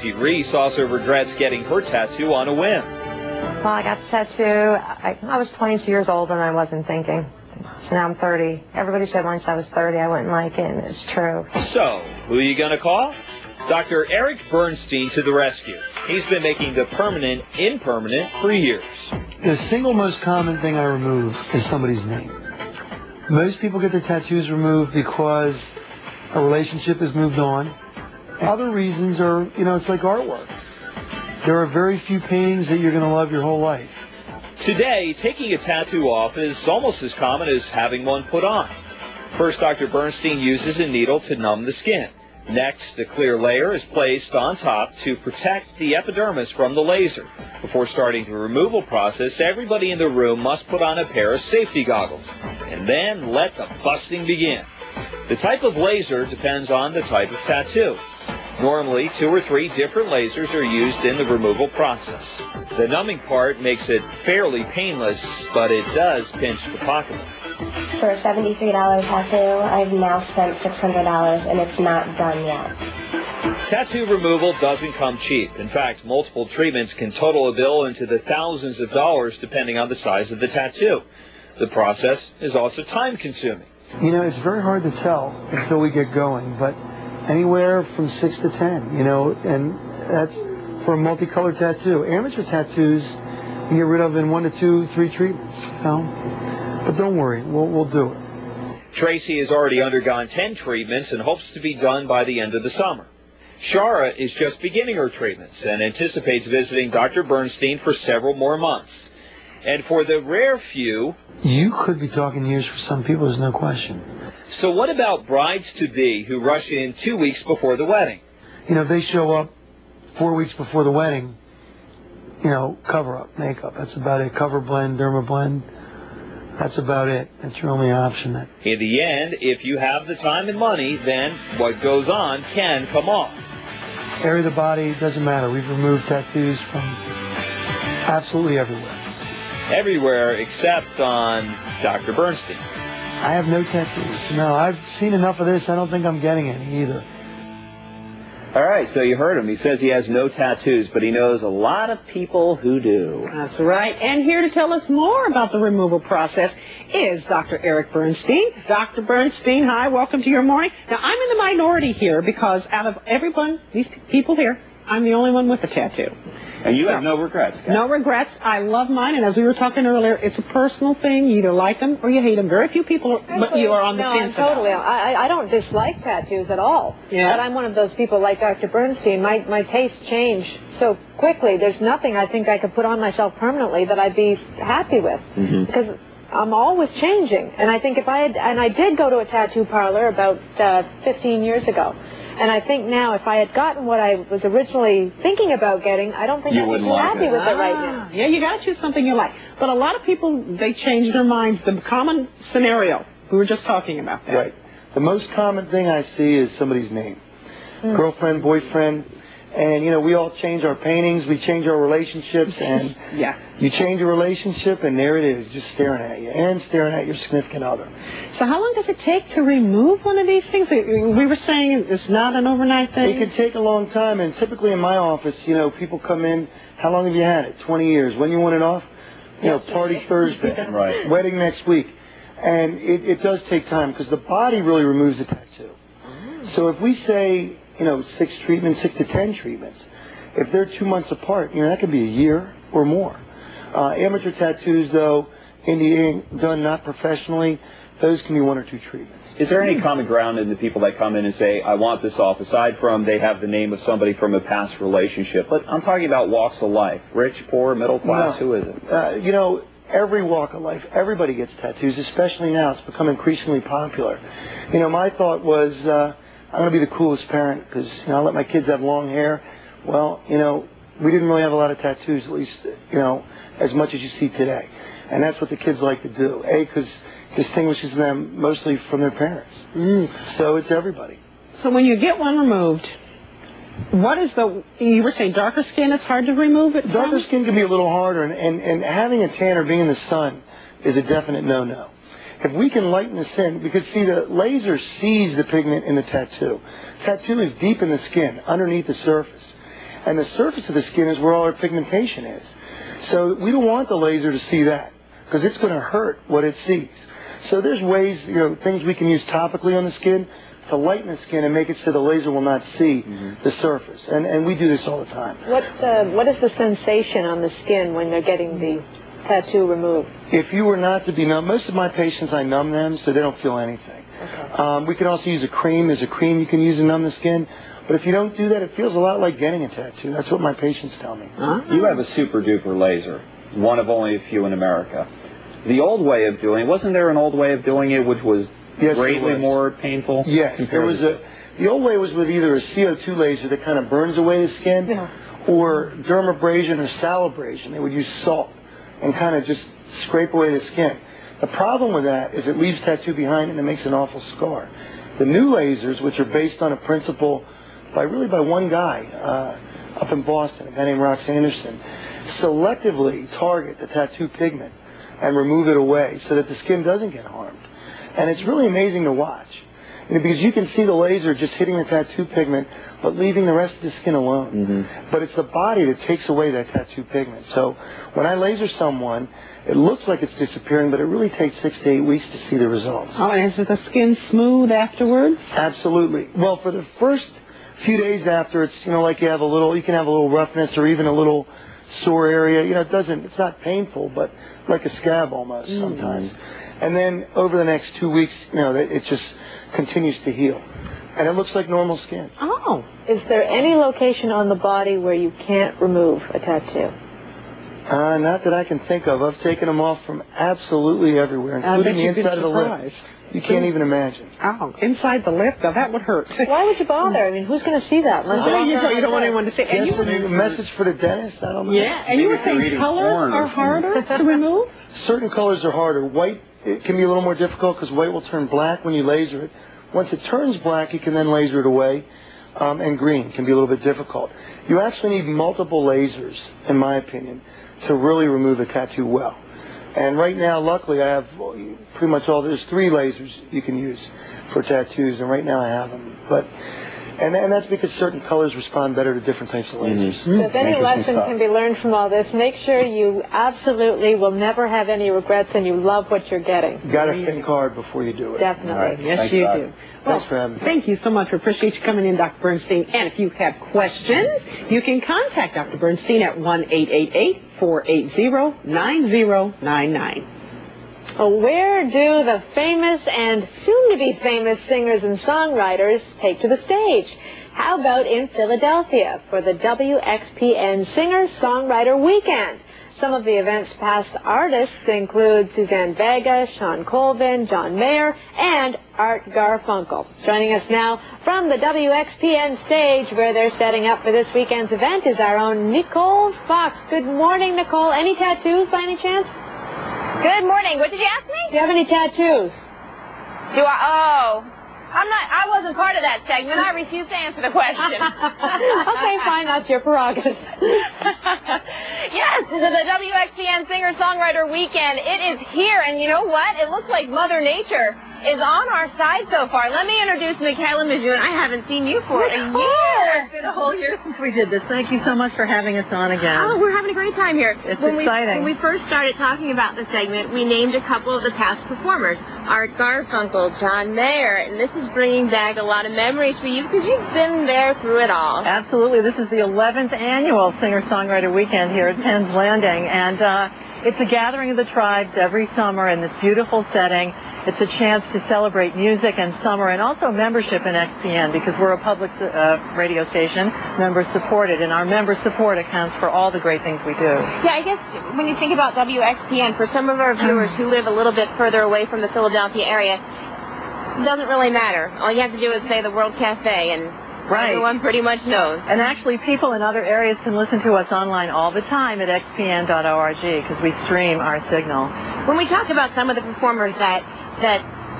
Tracy Reese also regrets getting her tattoo on a whim. Well, I got the tattoo. I was 22 years old and I wasn't thinking. So now I'm 30. Everybody said once I was 30 I wouldn't like it, and it's true. So, who are you going to call? Dr. Eric Bernstein to the rescue. He's been making the permanent impermanent for years. The single most common thing I remove is somebody's name. Most people get their tattoos removed because a relationship has moved on. Other reasons are, it's like artwork. There are very few paintings that you're going to love your whole life. Today, taking a tattoo off is almost as common as having one put on. First, Dr. Bernstein uses a needle to numb the skin. Next, a clear layer is placed on top to protect the epidermis from the laser. Before starting the removal process, everybody in the room must put on a pair of safety goggles. And then let the busting begin. The type of laser depends on the type of tattoo. Normally, 2 or 3 different lasers are used in the removal process. The numbing part makes it fairly painless, but it does pinch the pocketbook. For a $73 tattoo, I've now spent $600, and it's not done yet. Tattoo removal doesn't come cheap. In fact, multiple treatments can total a bill into the thousands of dollars depending on the size of the tattoo. The process is also time-consuming. It's very hard to tell until we get going, but anywhere from 6 to 10, and that's for a multicolored tattoo. Amateur tattoos you can get rid of in 1 to 2, 3 treatments, But don't worry, we'll do it. Tracy has already undergone 10 treatments and hopes to be done by the end of the summer. Shara is just beginning her treatments and anticipates visiting Dr. Bernstein for several more months. And for the rare few... You could be talking years for some people, there's no question. So what about brides-to-be who rush in 2 weeks before the wedding? If they show up 4 weeks before the wedding, cover-up, makeup, that's about it. Cover blend, derma blend, that's about it. That's your only option. In the end, if you have the time and money, then what goes on can come off. Area of the body, doesn't matter. We've removed tattoos from absolutely everywhere. Everywhere except on Dr. Bernstein. I have no tattoos. No, I've seen enough of this. I don't think I'm getting any either. All right, so you heard him. He says he has no tattoos, but he knows a lot of people who do. That's right. And here to tell us more about the removal process is Dr. Eric Bernstein. Dr. Bernstein, hi, welcome to your morning. Now, I'm in the minority here because out of everyone, these people here, I'm the only one with a tattoo. And you have no regrets. No regrets. I love mine, and as we were talking earlier, it's a personal thing. You either like them or you hate them. Very few people, but you are on the fence. No, totally. I don't dislike tattoos at all. Yeah. But I'm one of those people like Dr. Bernstein. My tastes change so quickly. There's nothing I think I could put on myself permanently that I'd be happy with. Because I'm always changing. And I think I did go to a tattoo parlor about 15 years ago. And I think now, if I had gotten what I was originally thinking about getting, I don't think I'd be happy with it right now. Yeah, you got to choose something you like. But a lot of people, they change their minds. The common scenario, we were just talking about that. Right. The most common thing I see is somebody's name. Girlfriend, boyfriend. And, we all change our paintings, we change our relationships, and you change a relationship, and there it is, just staring at you, and staring at your significant other. So how long does it take to remove one of these things? We were saying it's not an overnight thing? It can take a long time, and typically in my office, people come in, how long have you had it? 20 years. When you want it off? Party Thursday. Right. Wedding next week. And it does take time, because the body really removes the tattoo. So if we say... 6 treatments, 6 to 10 treatments. If they're 2 months apart, that could be a year or more. Amateur tattoos, though, in the ink, done not professionally, those can be 1 or 2 treatments. Is there any common ground in the people that come in and say, I want this off, aside from they have the name of somebody from a past relationship? But I'm talking about walks of life. Rich, poor, middle class, who is it? Every walk of life, everybody gets tattoos, especially now. It's become increasingly popular. My thought was... I'm going to be the coolest parent because, I let my kids have long hair. Well, we didn't really have a lot of tattoos, at least, as much as you see today. And that's what the kids like to do. Because it distinguishes them mostly from their parents. So it's everybody. So when you get one removed, what is you were saying darker skin, it's hard to remove it? Darker skin can be a little harder, and having a tan or being in the sun is a definite no-no. If we can lighten the skin, because see, the laser sees the pigment in the tattoo. Tattoo is deep in the skin, underneath the surface. And the surface of the skin is where all our pigmentation is. So we don't want the laser to see that, because it's going to hurt what it sees. So there's ways, things we can use topically on the skin to lighten the skin and make it so the laser will not see the surface. And we do this all the time. What is the sensation on the skin when they're getting the tattoo removed? If you were not to be numb, most of my patients I numb them so they don't feel anything. Okay. We can also use a cream. There's a cream you can use to numb the skin. But if you don't do that, it feels a lot like getting a tattoo. That's what my patients tell me. You have a super duper laser, one of only a few in America. The old way of doing it, wasn't there an old way of doing it which was greatly more painful? Yes, there was the old way was with either a CO2 laser that kind of burns away the skin, or dermabrasion or salibrasion. They would use salt and kind of just scrape away the skin. The problem with that is it leaves tattoo behind and it makes an awful scar. The new lasers, which are based on a principle by one guy up in Boston, a guy named Rox Anderson, selectively target the tattoo pigment and remove it away so that the skin doesn't get harmed. And it's really amazing to watch, because you can see the laser just hitting the tattoo pigment but leaving the rest of the skin alone. But it's the body that takes away that tattoo pigment. So when I laser someone, it looks like it's disappearing, but it really takes 6 to 8 weeks to see the results. Oh, and is the skin smooth afterwards? Absolutely. Well, for the first few days after, it's like you can have a little roughness or even a little sore area. It's not painful, but like a scab almost sometimes. And then over the next 2 weeks, it just continues to heal, and it looks like normal skin. Oh, is there any location on the body where you can't remove a tattoo? Not that I can think of. I've taken them off from absolutely everywhere, including the inside of the lip. You can't even imagine. Oh, inside the lip, though, that would hurt. Why would you bother? I mean, who's going to see that? You don't want anyone to see it. Yes, a message for the dentist? I don't know. Yeah, and you were saying colors are harder to remove? Certain colors are harder. White, it can be a little more difficult because white will turn black when you laser it. Once it turns black, you can then laser it away. And green can be a little bit difficult. You actually need multiple lasers, in my opinion, to really remove a tattoo well. And right now, luckily, I have pretty much there's 3 lasers you can use for tattoos, and right now I have them. And that's because certain colors respond better to different types of lasers. So if any lesson can be learned from all this, make sure you absolutely will never have any regrets and you love what you're getting. You got to think hard before you do it. Definitely. Right. Yes, Thanks, you Doc. do. Thanks for having me. Thank you so much. We appreciate you coming in, Dr. Bernstein. And if you have questions, you can contact Dr. Bernstein at 1-888-480-9099. Where do the famous and soon-to-be famous singers and songwriters take to the stage? How about in Philadelphia for the WXPN Singer-Songwriter Weekend? Some of the event's past artists include Suzanne Vega, Sean Colvin, John Mayer, and Art Garfunkel. Joining us now from the WXPN stage where they're setting up for this weekend's event is our own Nicole Fox. Good morning, Nicole. Any tattoos by any chance? Good morning. What did you ask me? Do you have any tattoos? I wasn't part of that segment. I refuse to answer the question. Okay, fine. That's your prerogative. Yes, the WXPN Singer-Songwriter Weekend. It is here, and you know what? It looks like Mother Nature is on our side so far. Let me introduce Michaela Majun. I haven't seen you for a year. It's been a whole year since we did this. Thank you so much for having us on again. Oh, we're having a great time here. It's exciting. When we first started talking about the segment, we named a couple of the past performers, Art Garfunkel, John Mayer, and this is bringing back a lot of memories for you because you've been there through it all. Absolutely. This is the 11th annual Singer-Songwriter Weekend here at Penn's Landing, and it's a gathering of the tribes every summer in this beautiful setting. It's a chance to celebrate music and summer and also membership in XPN because we're a public radio station, member supported, and our member support accounts for all the great things we do. Yeah, I guess when you think about WXPN, for some of our viewers who live a little bit further away from the Philadelphia area, it doesn't really matter. All you have to do is say the World Cafe and everyone pretty much knows. And actually, people in other areas can listen to us online all the time at xpn.org because we stream our signal. When we talk about some of the performers that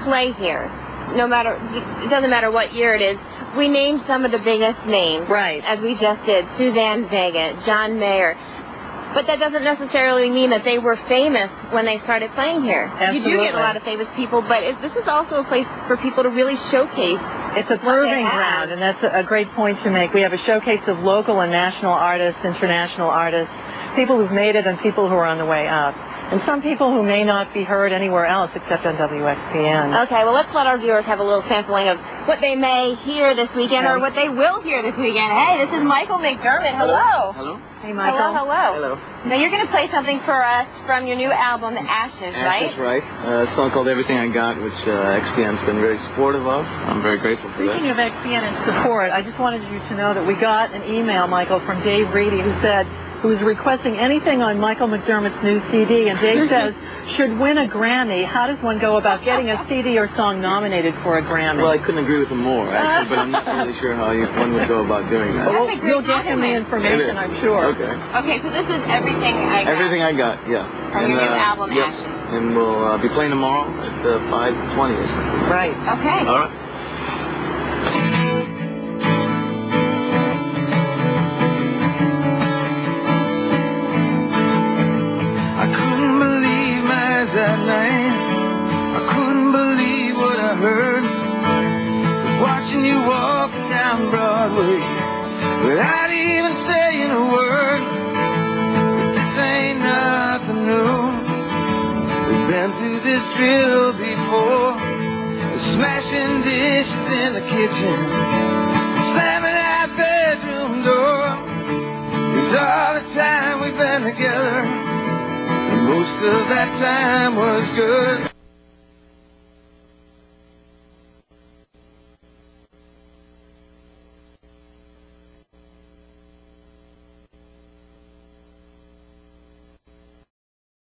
play here, it doesn't matter what year it is, we named some of the biggest names. Right. As we just did, Suzanne Vega, John Mayer. But that doesn't necessarily mean that they were famous when they started playing here. Absolutely. You do get a lot of famous people, but this is also a place for people to really showcase It's a proving ground, and that's a great point to make. We have a showcase of local and national artists, international artists, people who've made it and people who are on the way up. And some people who may not be heard anywhere else except on WXPN. Okay, well, let's let our viewers have a little sampling of what they may hear this weekend or what they will hear this weekend. Hey, this is Michael McDermott. Hello. Hello. Hey, Michael. Hello. Now, you're going to play something for us from your new album, Ashes, right? That's right. A song called Everything I Got, which XPN's been very supportive of. I'm very grateful for that. Speaking of XPN and support, I just wanted you to know that we got an email, Michael, from Dave Reedy, who was requesting anything on Michael McDermott's new CD, and Dave says, should win a Grammy. How does one go about getting a CD or song nominated for a Grammy? Well, I couldn't agree with him more, actually, but I'm not really sure how one would go about doing that. Well, you'll get him the information, I'm sure. Okay. Okay, so this is Everything I Got. Everything I Got, yeah. From your new album, yes. Ashes. And we'll be playing tomorrow at 5:20 or something. Right. Okay. All right. That night, I couldn't believe what I heard. Watching you walk down Broadway without even saying a word. But this ain't nothing new. We've been through this drill before. Smashing dishes in the kitchen, slamming that bedroom door. It's all the time we've been together. Most of that time was good.